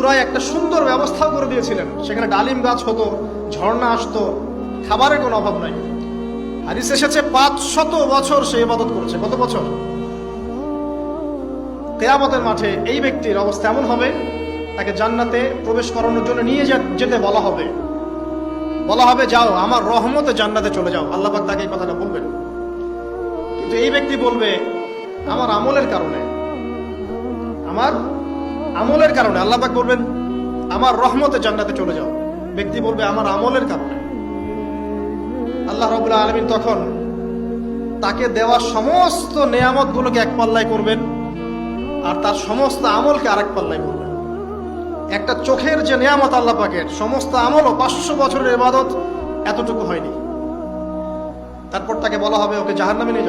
চূড়ায় একটা সুন্দর ব্যবস্থা করে দিয়েছিলেন, সেখানে ডালিম গাছ হতো, ঝর্ণা আসতো, খাবারের কোনো অভাব নাই। হাদিস এসেছে 500 বছর সে ইবাদত করছে। কত বছর? কিয়ামতের মাঠে এই ব্যক্তির অবস্থা এমন হবে, তাকে জান্নাতে প্রবেশ করানোর জন্য নিয়ে যেতে বলা হবে, যাও আমার রহমতে জান্নাতে চলে যাও। আল্লাহ পাক তাকে এই কথাটা বলবেন। কিন্তু এই ব্যক্তি বলবে আমার আমলের কারণে আল্লাহ পাক বলবেন আমার রহমতে জান্নাতে চলে যাও। ব্যক্তি বলবে আমার আমলের কারণে। আল্লাহ রাব্বুল আলামিন তখন তাকে দেওয়া সমস্ত নেয়ামত গুলোকে এক পাল্লায় করবেন, আর তার সমস্ত আমলকে আরেক পাল্লায় করবেন। একটা চোখের যে নেয়ামত আল্লাহ পাকের, সমস্ত আমল ও 500 বছরের ইবাদত এতটুকু হয়নি। তারপর তাকে বলা হবে ওকে জাহান্নামে নিয়ে যাও।